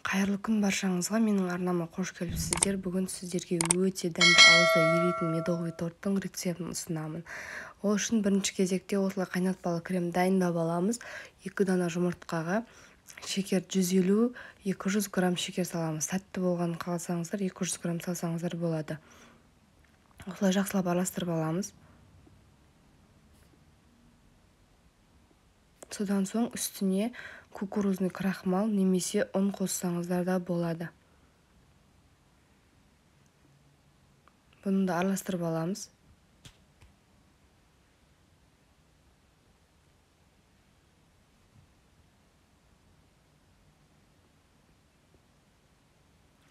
Қайырлы күн баршаңызға, менің арнама қош келіпсіздер. Бүгін сіздерге өте дәмді ауызда еритін медовый торттың рецептін ұсынамын. Ол үшін бірінші кезекте осылай қайнатпалы крем дайындап аламыз. 2 дана жұмыртқаға шекер 150-200 грамм шекер саламыз. Тәтті болғанын қаласаңыздар 200 грамм салсаңыздар болады. Осылай жақсылап араластырып аламыз. Содан соң үстіне кукурузный крахмал немесе ұн қоссаңыздар да болады. Бұны да араластырып аламыз.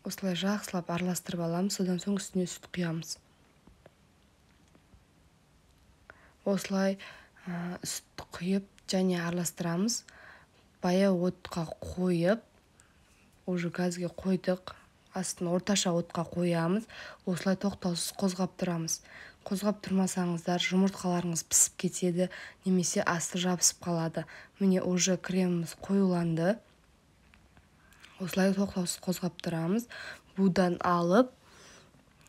Осылай жақсылап араластырып аламыз. Содан соң үстіне сүт құямыз. Осылай сүт құйып және араластырамыз. Баяу отқа қойып, уже газге қойдық. Астын орташа отқа қоямыз. Осылай тоқтаусыз қозғап тұрамыз. Қозғап тұрмасаңыздар жұмыртқаларыңыз пісіп кетеді, немесе асты жабысып қалады. Міне уже креміміз қоюланды. Осылай тоқтаусыз қозғап тұрамыз. Будан алып,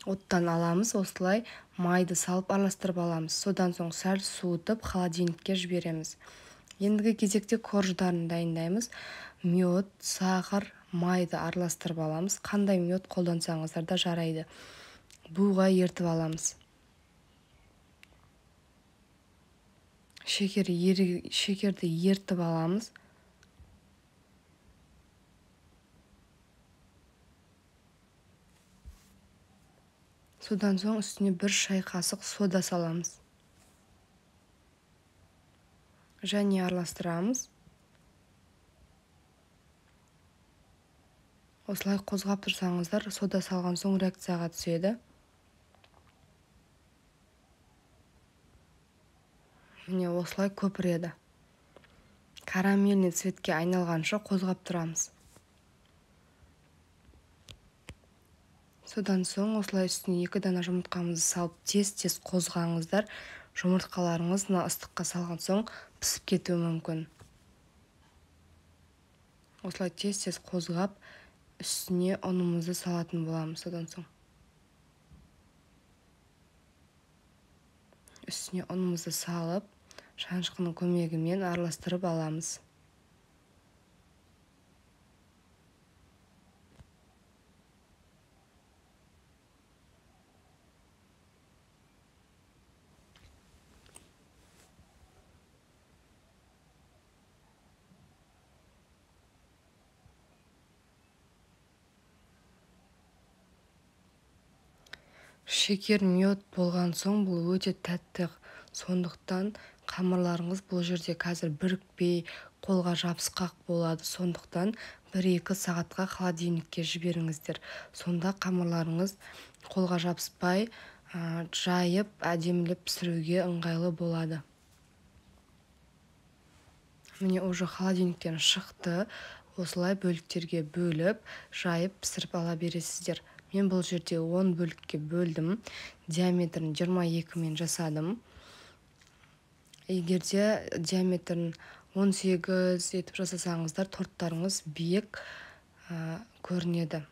оттан аламыз. Осылай майды салып араластырып аламыз. Содан соң сәл суытып холодильникке жібереміз. Ендігі кезекте корждарын дайындаймыз. Мед, сахар, майды араластырып аламыз. Қандай мед қолдансаңыздар да жарайды. Буға ертіп аламыз. Шекерді ертіп аламыз. Содан соң үстіне 1 шай қасық сода саламыз. Және араластырамыз. Осылай қозғап тұрсаңыздар, сода салған соң реакцияға түседі. Міне осылай көпіреді. Карамельный цветке айналғанша қозғап тұрамыз. Содан соң осылай үстіне 2 дана жұмыртқамызды салып тез-тез қозғаңыздар. Жұмыртқаларыңыз ыстыққа салған соң пісіп кетуі мүмкін. Осылай тез-тез қозғап үстіне ұнымызды салатын боламыз. Содан соң үстіне ұнымызды салып, шанышқының көмегімен араластырып аламыз. Шекер, мед болған соң бұл өте тәтті. Сондықтан қамырларыңыз бұл жерде қазір бірікпей, қолға жабысқақ болады. Сондықтан 1-2 сағатқа холодильникке жіберіңіздер. Сонда қамырларыңыз қолға жабыспай, жайып, әдемілеп пісіруге ыңғайлы болады. Міне уже холодильниктен шықты. Осылай бөліктерге бөліп, жайып пісіріп ала бересіздер. Мен бұл жерде 10 бөлікке бөлдім. Диаметрін 22 мен жасадым. Егерде диаметрін 18 етіп жасасаңыздар, торттарыңыз биік көрінеді.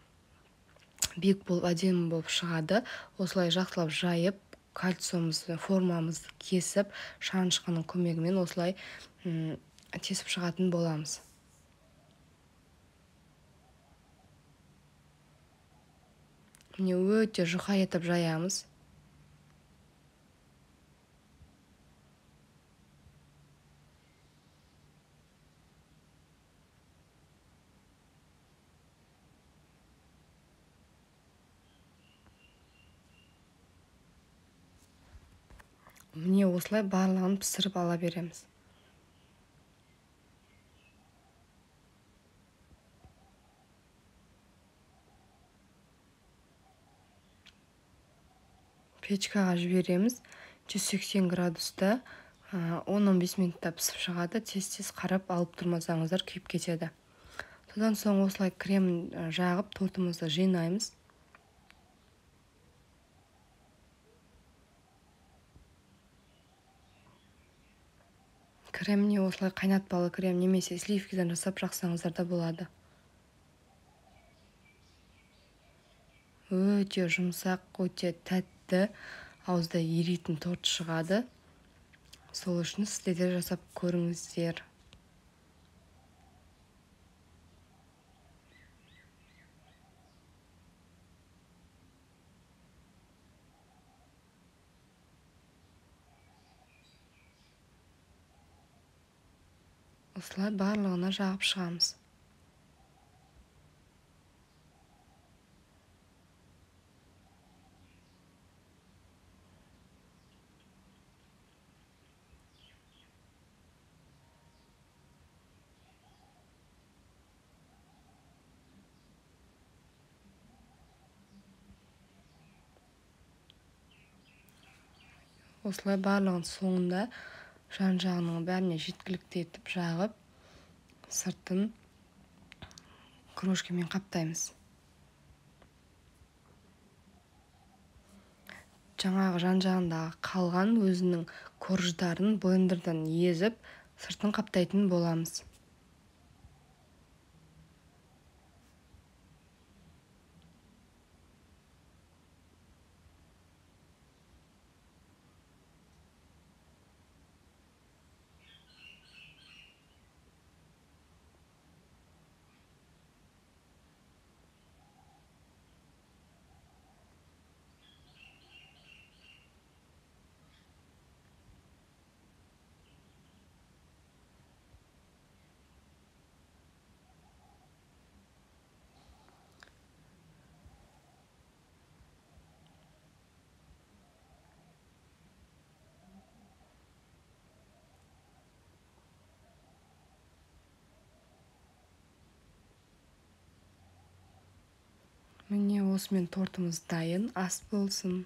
Биік болып, әдемі болып шығады. Осылай жақсылап жайып, кольцомызды, формамызды кесіп, шанышқының көмегімен осылай тесіп шығатын боламыз. Міне өте жұқа етіп жаямыз. Міне осылай барлығын пісіріп ала береміз. Печкаға жібереміз. 180 градуста 10-15 минутта пісіп шығады. Тез-тез қарап алып тұрмасаңыздар күйіп кетеді. Содан соң осылай крем жағып тортымызды жинаймыз. Креміне осылай қайнатпалы крем немесе сливкадан жасап жақсаңыздар да болады. өте жұмсақ, өте тәтті, ауызда еритін торт шығады. Сол үшін сіздер де жасап көріңіздер. Осылай барлығына жағып шығамыз. Осылай барлығын соңында жан-жағының бәріне жеткілікті етіп жағып, сыртын крошкамен қаптаймыз. Жаңағы жан-жағындағы қалған өзінің корждарын блендердан езіп, сыртын қаптайтын боламыз. Міне осымен тортымыз дайын, ас болсын.